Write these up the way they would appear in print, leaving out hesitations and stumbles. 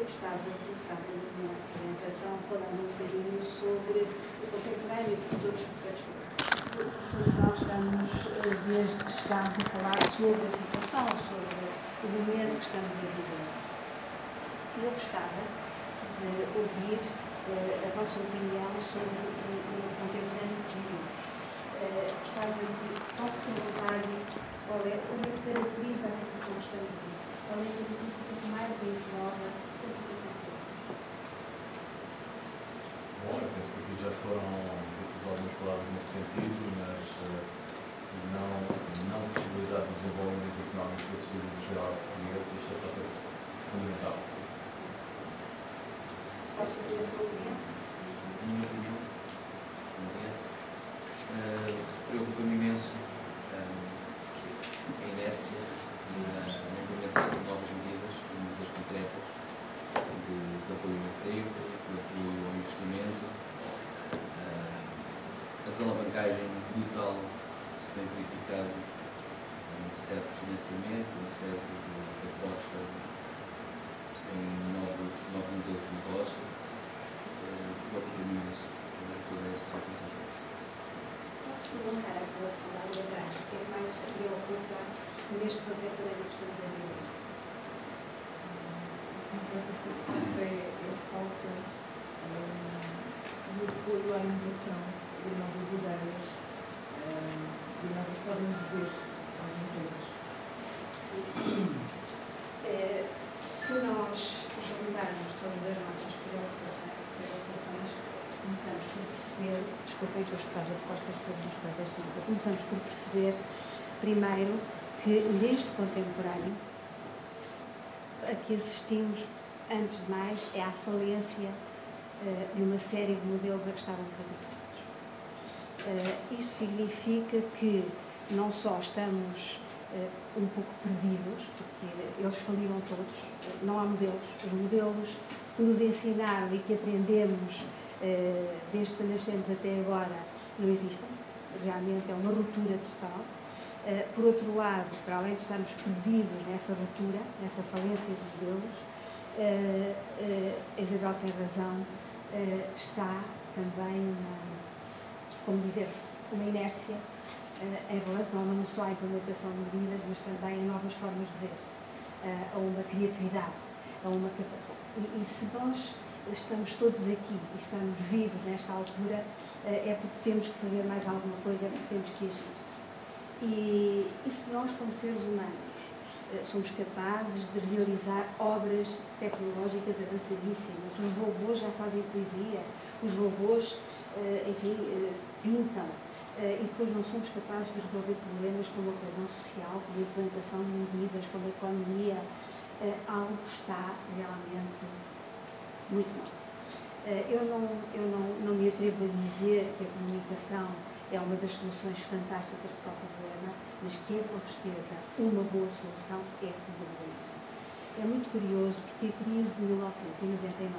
gostava de começar a minha apresentação falando um bocadinho sobre o contemporâneo de todos nós estamos, desde que chegámos a falar sobre a situação, sobre o momento que estamos a viver. Eu gostava de ouvir a vossa opinião sobre o contemporâneo que vivemos. Gostava de posso perguntar-lhe qual é o que caracteriza a situação que estamos a viver. Qual é a característica que mais o incomoda da situação que temos? Bom, eu penso que aqui já foram ditas algumas palavras nesse sentido, mas não possibilidade de desenvolvimento económico da sociedade geral portuguesa, isso é um fator fundamental. Posso ouvir a sua opinião? Minha opinião? Preocupa-me imenso a inércia na implementação de novas medidas, medidas concretas de apoio ao emprego, de apoio ao investimento, a desalavancagem brutal que se tem verificado em sede de financiamento, em sede de aposta em novos modelos de negócio. Preocupa-me imenso toda essa situação. Posso perguntar a relação da área atrás, o que é que mais a preocupa neste contemporâneo que estamos a viver? É a falta de apoio à inovação, de novas ideias, de novas formas de ver as empresas. Se nós juntarmos todas as nossas preocupações, começamos por perceber, desculpem que eu estou de costas todos os colegas, começamos por perceber, primeiro, que neste contemporâneo, a que assistimos, antes de mais, é à falência de uma série de modelos a que estávamos habituados. Isto significa que não só estamos um pouco perdidos, porque eles faliram todos, não há modelos. Os modelos que nos ensinaram e que aprendemos desde que nascemos até agora não existem. Realmente é uma ruptura total. Por outro lado, para além de estarmos perdidos nessa ruptura, nessa falência de modelos, a Isabel tem razão, está também uma inércia em relação não só à implementação de medidas, mas também a novas formas de ver, a uma criatividade, e se nós estamos todos aqui e estamos vivos nesta altura, é porque temos que fazer mais alguma coisa, é porque temos que agir. E se nós, como seres humanos, somos capazes de realizar obras tecnológicas avançadíssimas, os robôs já fazem poesia, os robôs, pintam, e depois não somos capazes de resolver problemas como a coesão social, como a implantação de medidas, como a economia, algo está realmente muito mal. Eu não me atrevo a dizer que a comunicação é uma das soluções fantásticas para o problema, mas que é com certeza uma boa solução, é sem dúvida nenhuma. É muito curioso porque a crise de 1999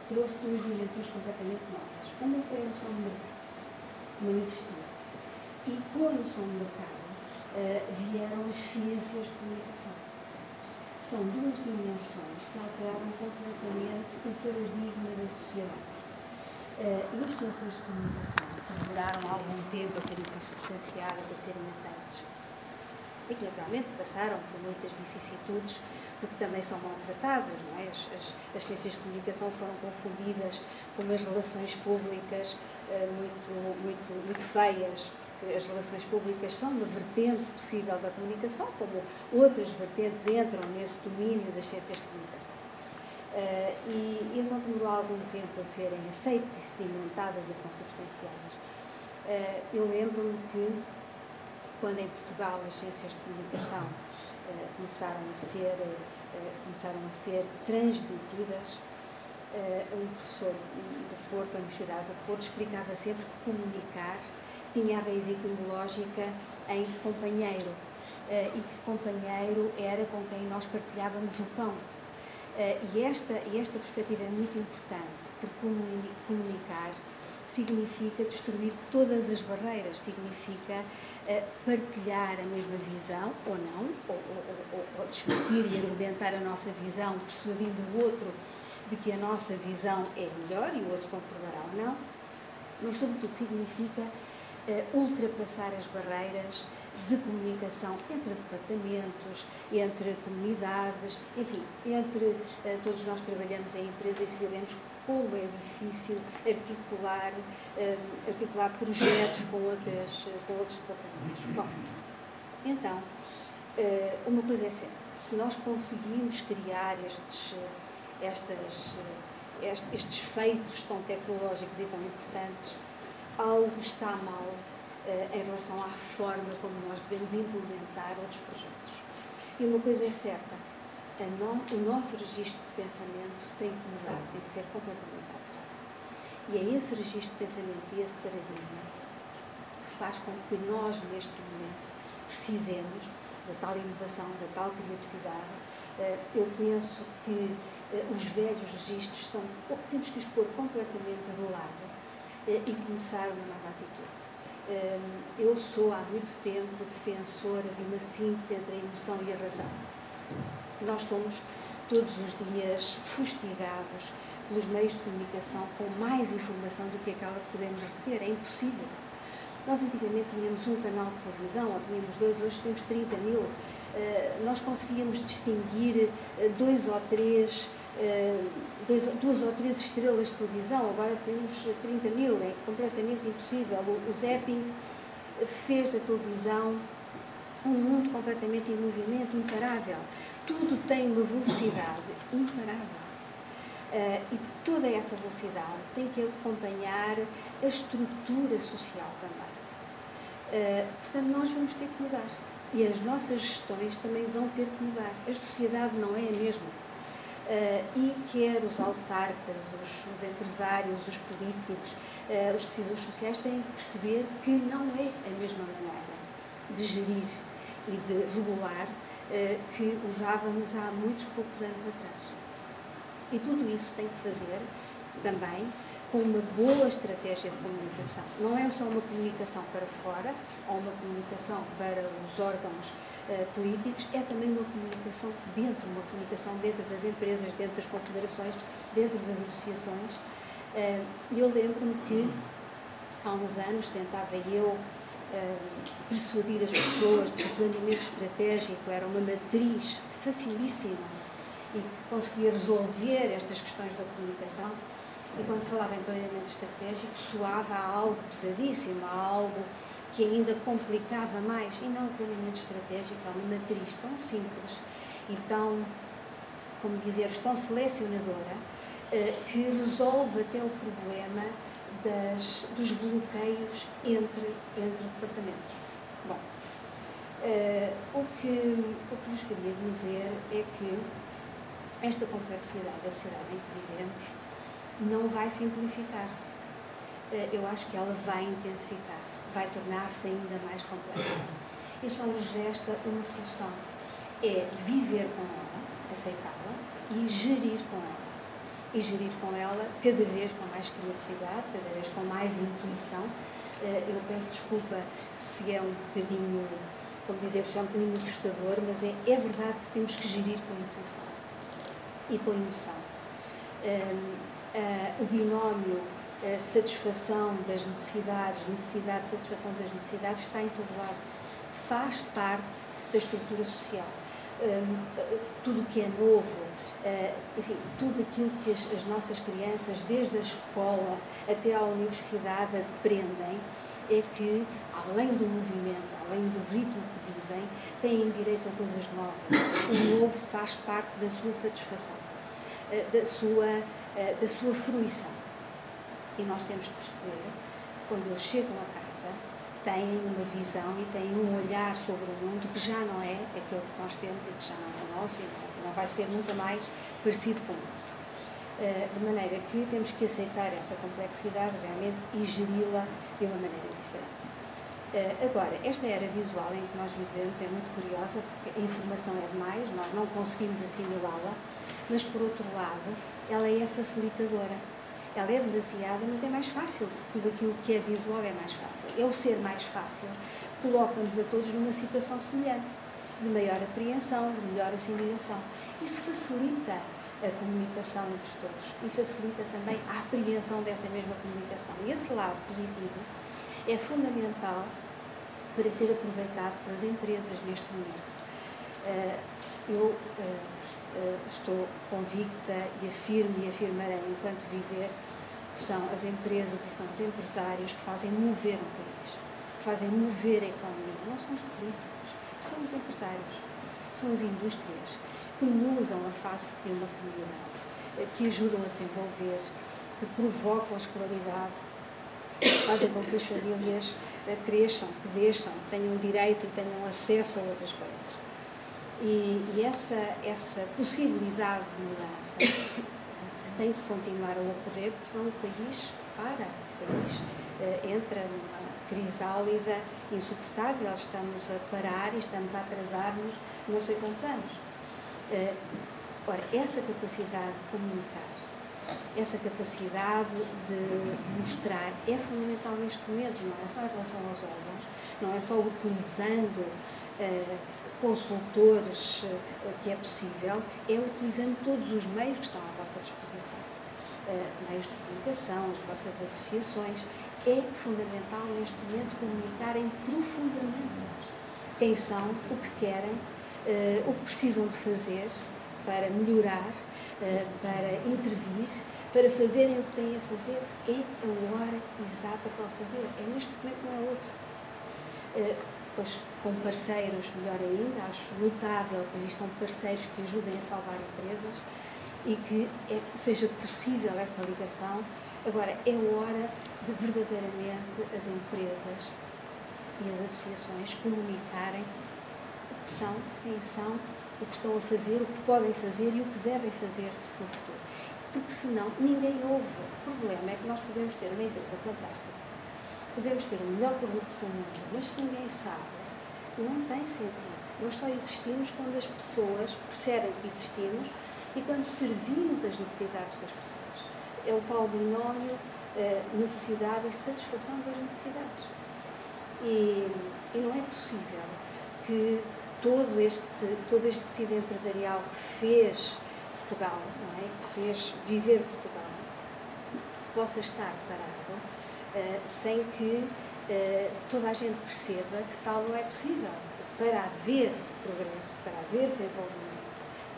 trouxe duas dimensões completamente novas. Uma foi a noção de mercado, que não existia. E com a noção de mercado vieram as ciências de comunicação. São duas dimensões que alteraram completamente o paradigma da sociedade. E as ciências de comunicação que demoraram algum tempo a serem consubstanciadas, a serem aceites, e que naturalmente passaram por muitas vicissitudes, porque também são maltratadas, não é? As ciências de comunicação foram confundidas com umas relações públicas muito feias, porque as relações públicas são uma vertente possível da comunicação, como outras vertentes entram nesse domínio das ciências de comunicação. E então demorou algum tempo a serem aceites e sedimentadas e consubstanciadas. Eu lembro-me que, quando em Portugal as ciências de comunicação começaram a ser transmitidas, um professor do Porto, da Universidade do Porto, explicava sempre que comunicar tinha a raiz etimológica em companheiro, e que companheiro era com quem nós partilhávamos o pão. E esta perspectiva é muito importante, porque comunicar significa destruir todas as barreiras, significa partilhar a mesma visão, ou não, ou discutir e argumentar a nossa visão, persuadindo o outro de que a nossa visão é melhor e o outro concordará ou não, mas sobretudo significa ultrapassar as barreiras de comunicação entre departamentos, entre comunidades, enfim, entre todos nós trabalhamos em empresas e sabemos como é difícil articular projetos com outros departamentos. Bom, então, uma coisa é certa, se nós conseguimos criar estes feitos tão tecnológicos e tão importantes, algo está mal em relação à forma como nós devemos implementar outros projetos. E uma coisa é certa, o nosso registro de pensamento tem que mudar, tem que ser completamente alterado. E é esse registro de pensamento e esse paradigma que faz com que nós, neste momento, precisemos da tal inovação, da tal criatividade. Eu penso que os velhos registros temos que os pôr completamente de lado e começar uma nova atitude. Eu sou há muito tempo defensora de uma síntese entre a emoção e a razão. Nós somos todos os dias fustigados pelos meios de comunicação com mais informação do que aquela que podemos reter. É impossível. Nós antigamente tínhamos um canal de televisão, ou tínhamos 2, hoje temos 30 mil. Nós conseguíamos distinguir 2 ou 3 estrelas de televisão, agora temos 30 mil, é completamente impossível. O zapping fez da televisão um mundo completamente em movimento, imparável. Tudo tem uma velocidade imparável. E toda essa velocidade tem que acompanhar a estrutura social também. Portanto, nós vamos ter que mudar. E as nossas gestões também vão ter que mudar. A sociedade não é a mesma. E quer os autarcas, os empresários, os políticos, os decisores sociais têm que perceber que não é a mesma maneira de gerir e de regular que usávamos há muitos poucos anos atrás. E tudo isso tem que fazer também com uma boa estratégia de comunicação. Não é só uma comunicação para fora, ou uma comunicação para os órgãos políticos, é também uma comunicação dentro das empresas, dentro das confederações, dentro das associações. Eu lembro-me que há uns anos tentava eu persuadir as pessoas de que o planeamento estratégico era uma matriz facilíssima e que conseguia resolver estas questões da comunicação. E quando se falava em planeamento estratégico, soava a algo pesadíssimo, a algo que ainda complicava mais. E não, o planeamento estratégico é uma matriz tão simples e tão, como dizer, tão selecionadora, que resolve até o problema dos bloqueios entre departamentos. Bom, o que vos queria dizer é que esta complexidade da sociedade em que vivemos não vai simplificar-se. Eu acho que ela vai intensificar-se, vai tornar-se ainda mais complexa. E só nos resta uma solução, é viver com ela, aceitá-la e gerir com ela. E gerir com ela cada vez com mais criatividade, cada vez com mais intuição. Eu peço desculpa se é um bocadinho, como dizer, se é um bocadinho assustador, mas é verdade que temos que gerir com intuição e com emoção. O binómio satisfação das necessidades, satisfação das necessidades está em todo lado, faz parte da estrutura social. Tudo o que é novo, enfim, tudo aquilo que as nossas crianças, desde a escola até à universidade, aprendem, é que, além do movimento, além do ritmo que vivem, têm direito a coisas novas. O novo faz parte da sua satisfação, da sua fruição. E nós temos que perceber que, quando eles chegam a casa, têm uma visão e têm um olhar sobre o mundo que já não é aquele que nós temos e que já não é nosso e não vai ser nunca mais parecido com o nosso. De maneira que temos que aceitar essa complexidade realmente e geri-la de uma maneira diferente. Agora, esta era visual em que nós vivemos é muito curiosa, porque a informação é demais, nós não conseguimos assimilá-la, mas, por outro lado, ela é facilitadora. Ela é demasiada, mas é mais fácil, porque tudo aquilo que é visual é mais fácil. É o ser mais fácil, coloca-nos a todos numa situação semelhante. de maior apreensão, de melhor assimilação. Isso facilita a comunicação entre todos e facilita também a apreensão dessa mesma comunicação. E esse lado positivo é fundamental para ser aproveitado pelas empresas neste momento. Eu estou convicta e afirmo e afirmarei enquanto viver que são as empresas e são os empresários que fazem mover um país, que fazem mover a economia. Não são os políticos, são os empresários, são as indústrias que mudam a face de uma comunidade, que ajudam a desenvolver, que provocam a escolaridade, que fazem com que as famílias cresçam, que deixam, que tenham direito e tenham acesso a outras coisas. E essa possibilidade de mudança tem que continuar a ocorrer, porque senão o país para, o país entra numa crisálida insuportável, estamos a parar e estamos a atrasar-nos não sei quantos anos. Ora, essa capacidade de comunicar, essa capacidade de mostrar é fundamental neste momento, não é só em relação aos órgãos, não é só utilizando consultores que é possível, é utilizando todos os meios que estão à vossa disposição. Meios de comunicação, as vossas associações. É fundamental neste momento comunicarem profusamente quem são, o que querem, o que precisam de fazer para melhorar, para intervir, para fazerem o que têm a fazer. É a hora exata para o fazer. É neste momento, não é outro. Pois, com parceiros, melhor ainda, acho notável que existam parceiros que ajudem a salvar empresas e que seja possível essa ligação. Agora, é hora de verdadeiramente as empresas e as associações comunicarem o que são, quem são, o que estão a fazer, o que podem fazer e o que devem fazer no futuro. Porque senão ninguém ouve. O problema é que nós podemos ter uma empresa fantástica, podemos ter o melhor produto do mundo, mas se ninguém sabe, não tem sentido. Nós só existimos quando as pessoas percebem que existimos e quando servimos as necessidades das pessoas. É o tal binómio necessidade e satisfação das necessidades. E não é possível que todo este tecido empresarial que fez Portugal, não é? Que fez viver Portugal, possa estar parado sem que toda a gente perceba que tal não é possível. Para haver progresso, para haver desenvolvimento,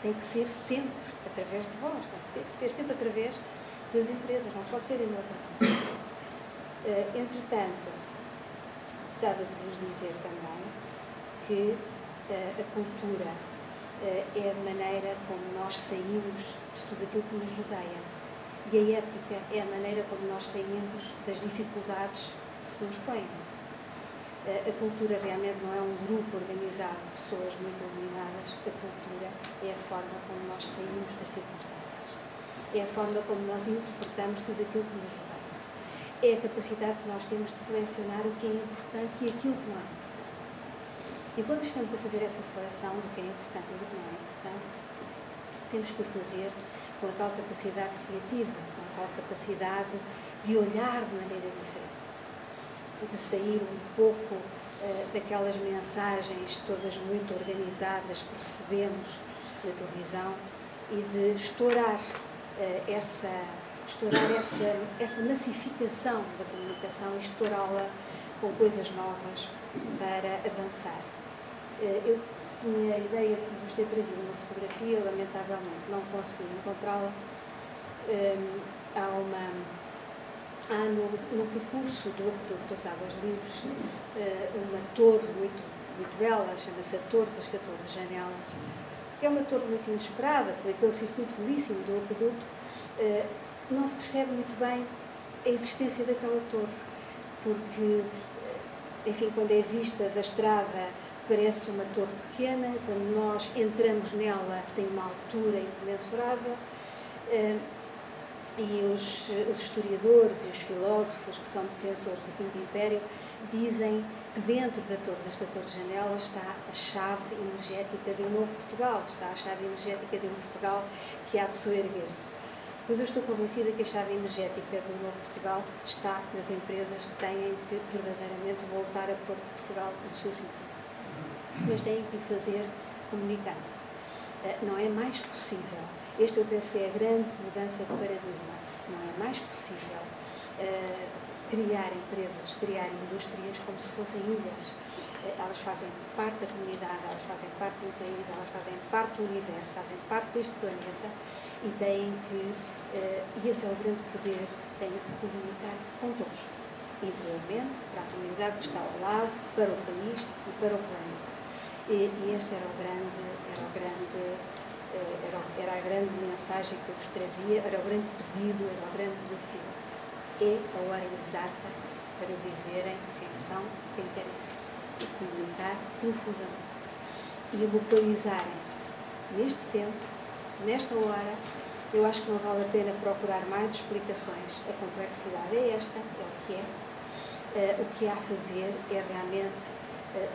tem que ser sempre através de vós, tem que ser sempre através das empresas, não pode ser de outra maneira. Entretanto, gostava de vos dizer também que a cultura é a maneira como nós saímos de tudo aquilo que nos rodeia. E a ética é a maneira como nós saímos das dificuldades que se nos põem. A cultura realmente não é um grupo organizado de pessoas muito iluminadas. A cultura é a forma como nós saímos das circunstâncias. É a forma como nós interpretamos tudo aquilo que nos rodeia. É a capacidade que nós temos de selecionar o que é importante e aquilo que não é importante. E quando estamos a fazer essa seleção do que é importante e do que não é importante, temos que o fazer com a tal capacidade criativa, com a tal capacidade de olhar de maneira diferente, de sair um pouco daquelas mensagens todas muito organizadas que recebemos da televisão e de estourar essa massificação da comunicação e estourá-la com coisas novas para avançar. Eu tinha a ideia de vos ter trazido uma fotografia, lamentavelmente não consegui encontrá-la. Há no percurso do Aqueduto das Águas Livres uma torre muito bela, chama-se a Torre das 14 Janelas, que é uma torre muito inesperada, por aquele circuito belíssimo do Aqueduto. Não se percebe muito bem a existência daquela torre, porque, enfim, quando é vista da estrada parece uma torre pequena, quando nós entramos nela tem uma altura incomensurável. E os historiadores e os filósofos que são defensores do Quinto Império dizem que dentro da Torre das 14 Janelas está a chave energética de um novo Portugal, está a chave energética de um Portugal que há de soerguer-se. Mas eu estou convencida que a chave energética do novo Portugal está nas empresas que têm que verdadeiramente voltar a pôr Portugal no seu sentido. mas têm que o fazer comunicando. Não é mais possível, eu penso que é a grande mudança de paradigma, não é mais possível criar empresas, criar indústrias como se fossem ilhas. Elas fazem parte da comunidade, elas fazem parte do país, elas fazem parte do universo, fazem parte deste planeta e têm que, e esse é o grande poder, têm que comunicar com todos, interiormente, para a comunidade que está ao lado, para o país e para o planeta. E este era a grande mensagem que eu vos trazia, era o grande pedido, era o grande desafio. É a hora exata para dizerem quem são e quem querem ser. E comunicar profusamente. E localizarem-se neste tempo, nesta hora. Eu acho que não vale a pena procurar mais explicações. A complexidade é esta, é o que é. O que há a fazer é realmente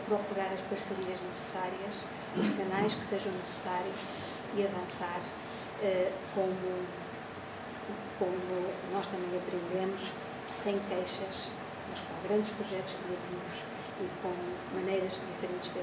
procurar as parcerias necessárias, os canais que sejam necessários e avançar como nós também aprendemos, sem queixas, mas com grandes projetos criativos e com maneiras diferentes de